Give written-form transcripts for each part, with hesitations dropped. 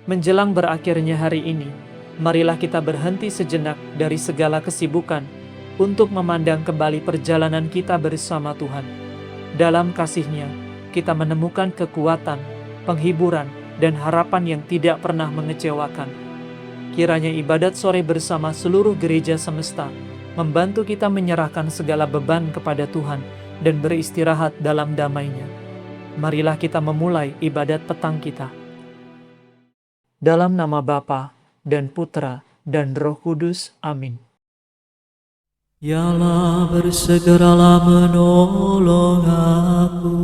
Menjelang berakhirnya hari ini, marilah kita berhenti sejenak dari segala kesibukan untuk memandang kembali perjalanan kita bersama Tuhan. Dalam kasih-Nya, kita menemukan kekuatan, penghiburan, dan harapan yang tidak pernah mengecewakan. Kiranya ibadat sore bersama seluruh gereja semesta membantu kita menyerahkan segala beban kepada Tuhan dan beristirahat dalam damai-Nya. Marilah kita memulai ibadat petang kita. Dalam nama Bapa dan Putra dan Roh Kudus. Amin. Ya Allah, bersegeralah menolong aku.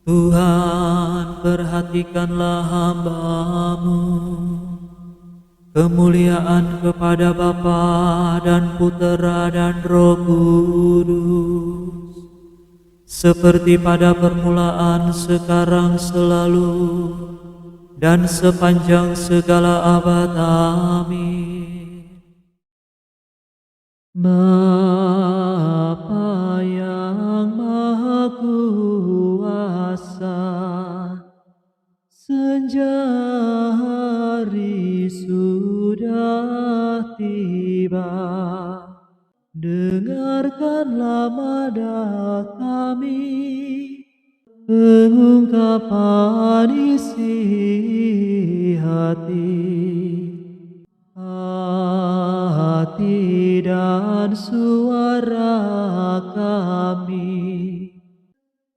Tuhan, perhatikanlah hamba-Mu. Kemuliaan kepada Bapa dan Putera dan Roh Kudus, seperti pada permulaan, sekarang, selalu, dan sepanjang segala abad. Amin. Bapa yang Maha Kuasa, senja hari sudah tiba. Dengarkanlah nada kami, pengungkapan isi hati dan suara kami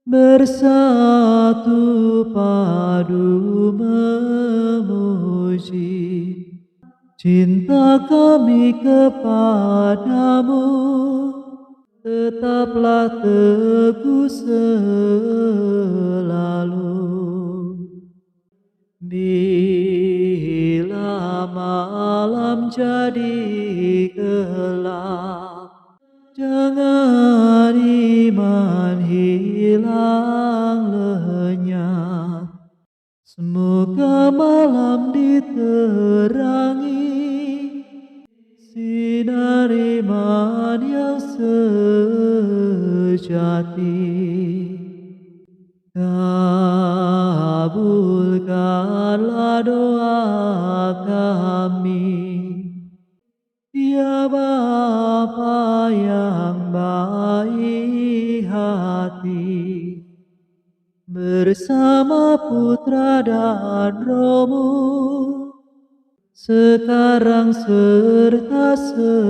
bersatu padu memuji cinta kami kepadamu. Tetaplah teguh selalu. Bila malam jadi gelap, jangan iman hilang lenyap. Semoga malam diterangi sinar iman yang sejati. Kabulkanlah doa kami, ya Bapa yang baik hati, bersama Putra dan Roh-Mu, sekarang serta selalu.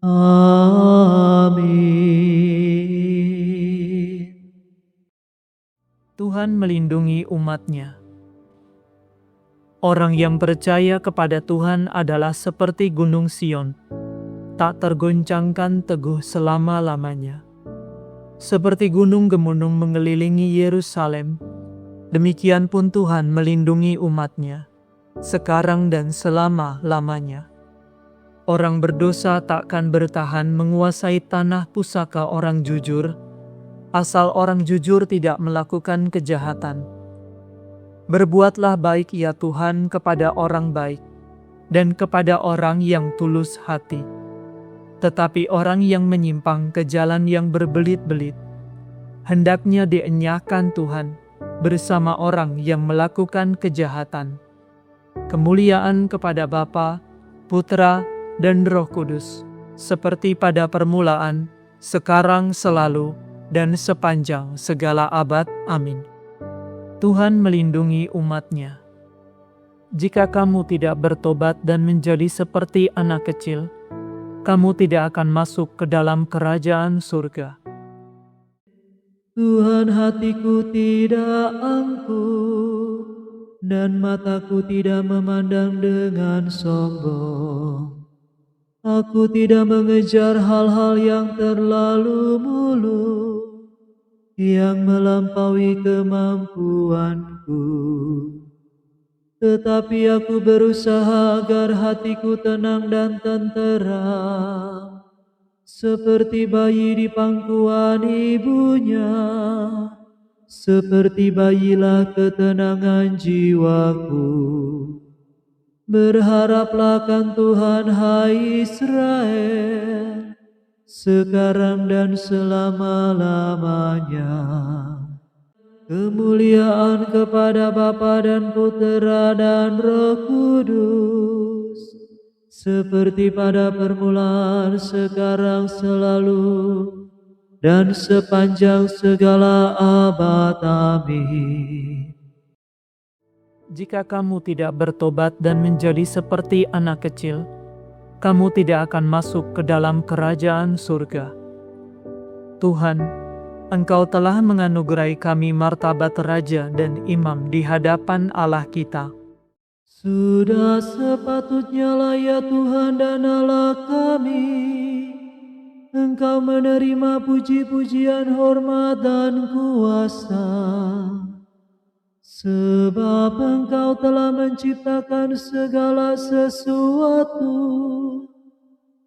Amin. Tuhan melindungi umat-Nya. Orang yang percaya kepada Tuhan adalah seperti gunung Sion, tak tergoncangkan teguh selama-lamanya. Seperti gunung gemunung mengelilingi Yerusalem, demikian pun Tuhan melindungi umat-Nya, sekarang dan selama-lamanya. Orang berdosa takkan bertahan menguasai tanah pusaka orang jujur, asal orang jujur tidak melakukan kejahatan. Berbuatlah baik ya Tuhan kepada orang baik, dan kepada orang yang tulus hati. Tetapi orang yang menyimpang ke jalan yang berbelit-belit, hendaknya dienyahkan Tuhan bersama orang yang melakukan kejahatan. Kemuliaan kepada Bapa, Putra, dan Roh Kudus, seperti pada permulaan, sekarang, selalu, dan sepanjang segala abad. Amin. Tuhan melindungi umat-Nya. Jika kamu tidak bertobat dan menjadi seperti anak kecil, kamu tidak akan masuk ke dalam kerajaan surga. Tuhan, hatiku tidak angkuh, dan mataku tidak memandang dengan sombong. Aku tidak mengejar hal-hal yang terlalu muluk, yang melampaui kemampuanku. Tetapi aku berusaha agar hatiku tenang dan tenteram, seperti bayi di pangkuan ibunya. Seperti bayilah ketenangan jiwaku. Berharaplah akan Tuhan, hai Israel, sekarang dan selama-lamanya. Kemuliaan kepada Bapa dan Putera dan Roh Kudus, seperti pada permulaan, sekarang, selalu, dan sepanjang segala abad. Amin. Jika kamu tidak bertobat dan menjadi seperti anak kecil, kamu tidak akan masuk ke dalam kerajaan surga. Tuhan, Engkau telah menganugerahi kami martabat raja dan imam di hadapan Allah kita. Sudah sepatutnya lah ya Tuhan dan Allah kami, Engkau menerima puji-pujian, hormat dan kuasa. Sebab Engkau telah menciptakan segala sesuatu,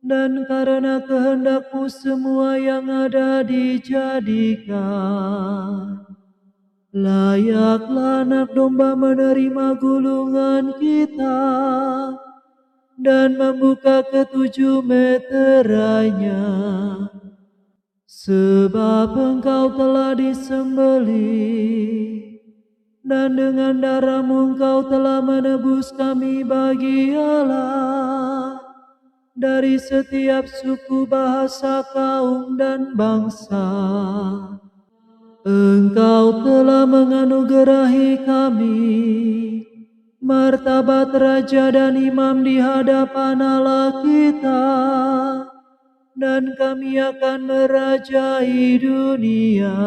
dan karena kehendak-Mu semua yang ada dijadikan. Layaklah anak domba menerima gulungan kita dan membuka ketujuh meterainya. Sebab Engkau telah disembelih, dan dengan darah-Mu Engkau telah menebus kami bagi Allah dari setiap suku, bahasa, kaum, dan bangsa. Engkau telah menganugerahi kami martabat raja dan imam di hadapan Allah kita, dan kami akan merajai dunia.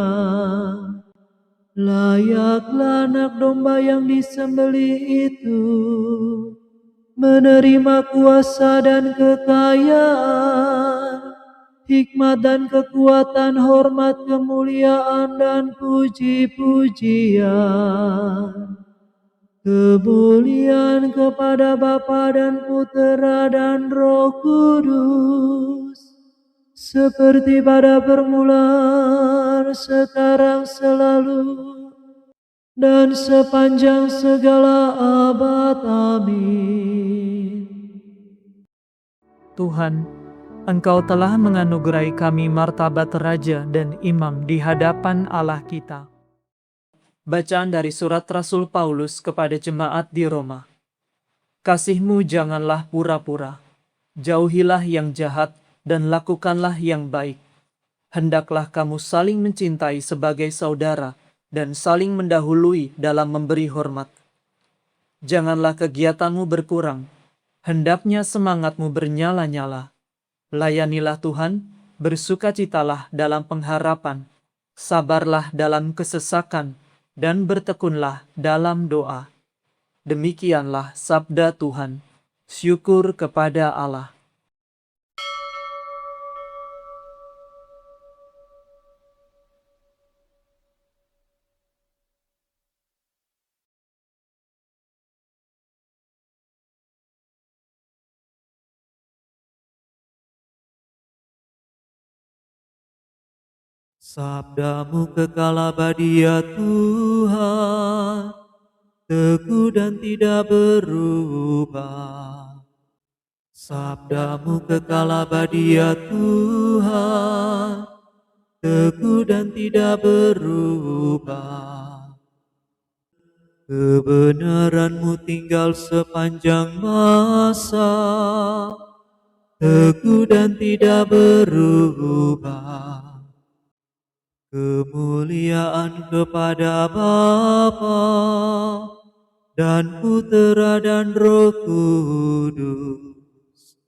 Layaklah anak domba yang disembelih itu menerima kuasa dan kekayaan, hikmat dan kekuatan, hormat, kemuliaan, dan puji-pujian. Kemuliaan kepada Bapa dan Putera dan Roh Kudus, seperti pada permulaan, sekarang, selalu, dan sepanjang segala abad. Amin. Tuhan, Engkau telah menganugerahi kami martabat raja dan imam di hadapan Allah kita. Bacaan dari surat Rasul Paulus kepada jemaat di Roma. Kasih-Mu janganlah pura-pura, jauhilah yang jahat dan lakukanlah yang baik. Hendaklah kamu saling mencintai sebagai saudara dan saling mendahului dalam memberi hormat. Janganlah kegiatanmu berkurang, hendaknya semangatmu bernyala-nyala. Layanilah Tuhan, bersukacitalah dalam pengharapan, sabarlah dalam kesesakan, dan bertekunlah dalam doa. Demikianlah sabda Tuhan. Syukur kepada Allah. Sabda-Mu kekal abadi ya Tuhan, teguh dan tidak berubah. Sabda-Mu kekal abadi ya Tuhan, teguh dan tidak berubah. Kebenaran-Mu tinggal sepanjang masa, teguh dan tidak berubah. Kemuliaan kepada Bapa dan Putera dan Roh Kudus.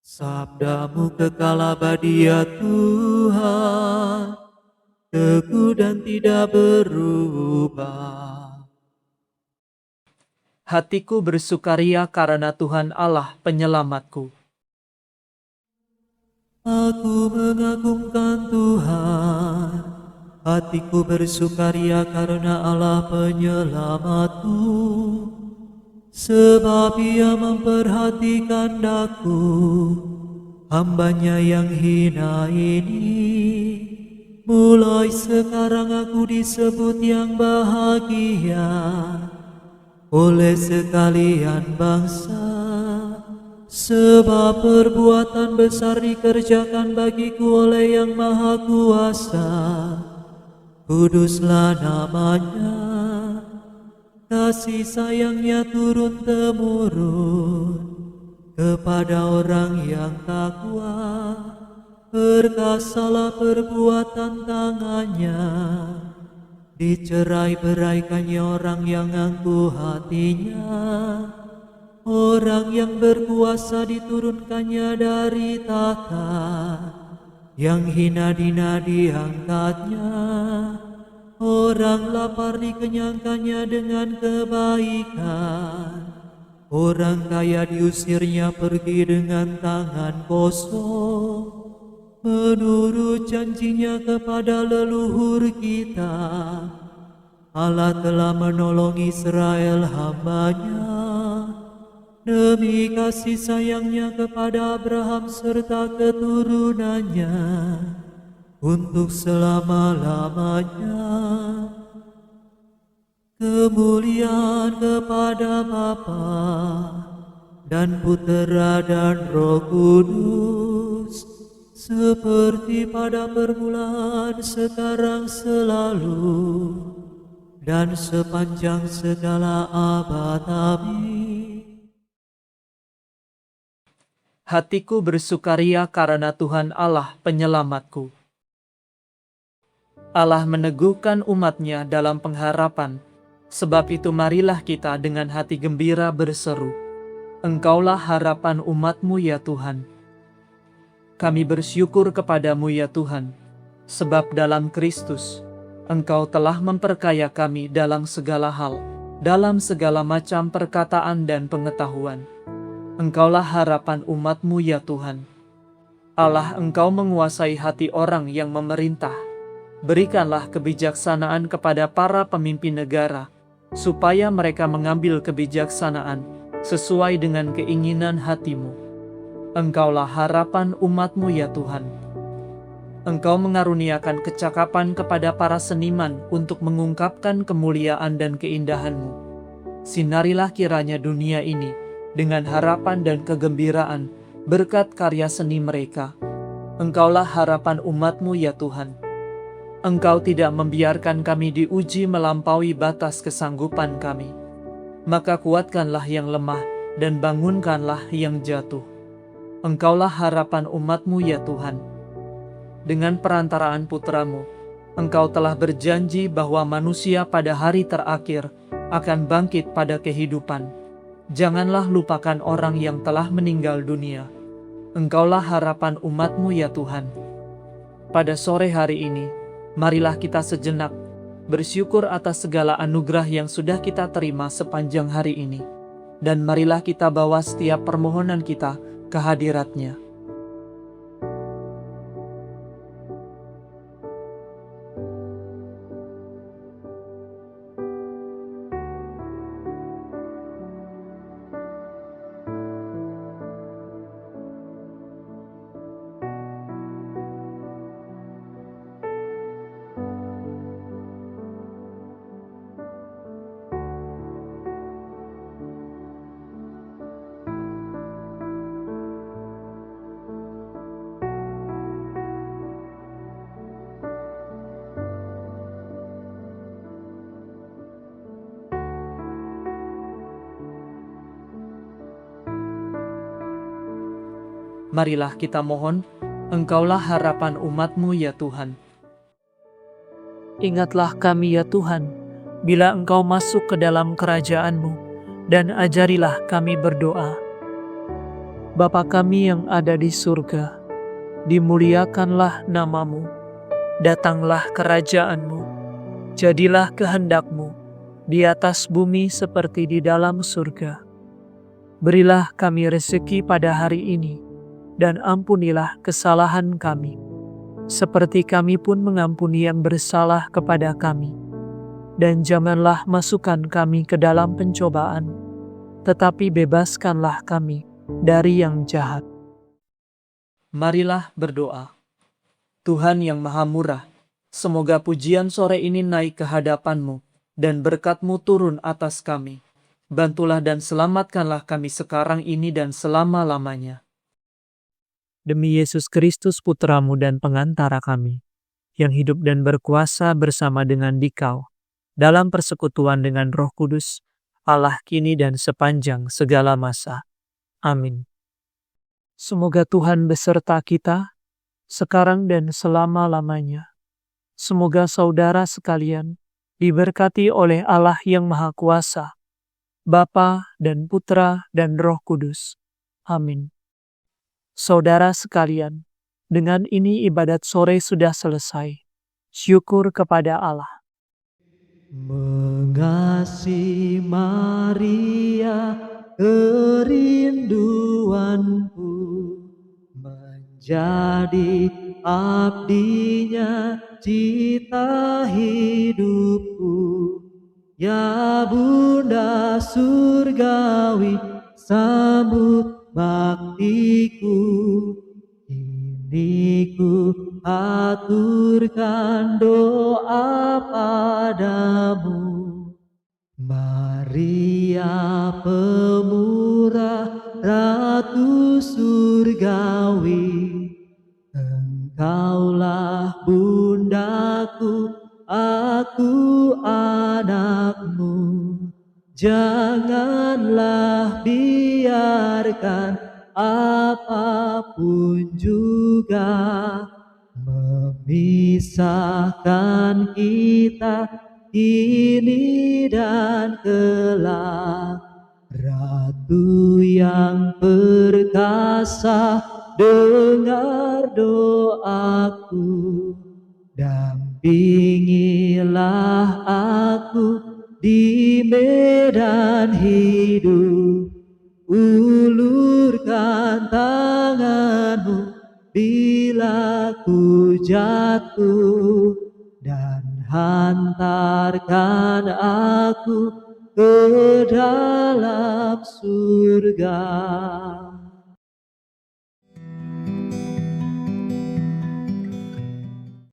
Sabda-Mu kekal abadi ya Tuhan, teguh dan tidak berubah. Hatiku bersukaria karena Tuhan Allah penyelamatku. Aku mengagungkan Tuhan, hatiku bersukaria karena Allah penyelamatku. Sebab Ia memperhatikan daku, hamba-Nya yang hina ini. Mulai sekarang aku disebut yang bahagia oleh sekalian bangsa. Sebab perbuatan besar dikerjakan bagiku oleh Yang Maha Kuasa. kuduslah namanya. Kasih sayangnya turun-temurun kepada orang yang takwa. Perkasalah perbuatan tangannya, dicerai-beraikannya orang yang angkuh hatinya. Orang yang berkuasa diturunkannya dari tahta, yang hina dina diangkatnya. Orang lapar dikenyangkannya dengan kebaikan. Orang kaya diusirnya pergi dengan tangan kosong. Menurut janjinya kepada leluhur kita, Allah telah menolong Israel hamba-Nya. Demi kasih sayangnya kepada Abraham serta keturunannya untuk selama-lamanya. Kemuliaan kepada Bapa dan Putera dan Roh Kudus, seperti pada permulaan, sekarang, selalu, dan sepanjang segala abad. Amin. Hatiku bersukaria karena Tuhan Allah penyelamatku. Allah meneguhkan umat-Nya dalam pengharapan. Sebab itu marilah kita dengan hati gembira berseru, Engkaulah harapan umat-Mu ya Tuhan. Kami bersyukur kepadamu ya Tuhan, sebab dalam Kristus, Engkau telah memperkaya kami dalam segala hal, dalam segala macam perkataan dan pengetahuan. Engkaulah harapan umat-Mu ya Tuhan. Allah, Engkau menguasai hati orang yang memerintah. Berikanlah kebijaksanaan kepada para pemimpin negara, supaya mereka mengambil kebijaksanaan sesuai dengan keinginan hati-Mu. Engkaulah harapan umat-Mu ya Tuhan. Engkau mengaruniakan kecakapan kepada para seniman untuk mengungkapkan kemuliaan dan keindahan-Mu. Sinarilah kiranya dunia ini dengan harapan dan kegembiraan berkat karya seni mereka. Engkaulah harapan umat-Mu ya Tuhan. Engkau tidak membiarkan kami diuji melampaui batas kesanggupan kami. Maka kuatkanlah yang lemah dan bangunkanlah yang jatuh. Engkaulah harapan umat-Mu ya Tuhan. Dengan perantaraan Putra-Mu, Engkau telah berjanji bahwa manusia pada hari terakhir akan bangkit pada kehidupan. Janganlah lupakan orang yang telah meninggal dunia. Engkaulah harapan umat-Mu ya Tuhan. Pada sore hari ini, marilah kita sejenak bersyukur atas segala anugerah yang sudah kita terima sepanjang hari ini. Dan marilah kita bawa setiap permohonan kita ke hadirat-Nya. Marilah kita mohon, Engkaulah harapan umat-Mu ya Tuhan. Ingatlah kami ya Tuhan, bila Engkau masuk ke dalam kerajaan-Mu, dan ajarilah kami berdoa. Bapa kami yang ada di surga, dimuliakanlah nama-Mu, datanglah kerajaan-Mu, jadilah kehendak-Mu, di atas bumi seperti di dalam surga. Berilah kami rezeki pada hari ini, dan ampunilah kesalahan kami, seperti kami pun mengampuni yang bersalah kepada kami. Dan janganlah masukkan kami ke dalam pencobaan, tetapi bebaskanlah kami dari yang jahat. Marilah berdoa. Tuhan yang Maha Murah, semoga pujian sore ini naik ke hadapan-Mu, dan berkat-Mu turun atas kami. Bantulah dan selamatkanlah kami sekarang ini dan selama-lamanya. Demi Yesus Kristus Putra-Mu dan pengantara kami, yang hidup dan berkuasa bersama dengan Dikau, dalam persekutuan dengan Roh Kudus, Allah kini dan sepanjang segala masa. Amin. Semoga Tuhan beserta kita, sekarang dan selama-lamanya. Semoga saudara sekalian diberkati oleh Allah yang Maha Kuasa, Bapa dan Putra dan Roh Kudus. Amin. Saudara sekalian, dengan ini ibadat sore sudah selesai. Syukur kepada Allah. Mengasihi Maria, kerinduanku, menjadi abdinya, cita hidupku. Ya Bunda surgawi, sambut baktiku. Ini ku aturkan doa padamu. Maria pemurah, Ratu surgawi, Engkaulah bundaku, aku anakmu. Janganlah biarkan apapun juga memisahkan kita kini dan kelak. Ratu yang perkasa, dengar doaku. Dampingilah aku di medan hidup. Ulurkan tanganmu bila ku jatuh, dan hantarkan aku ke dalam surga.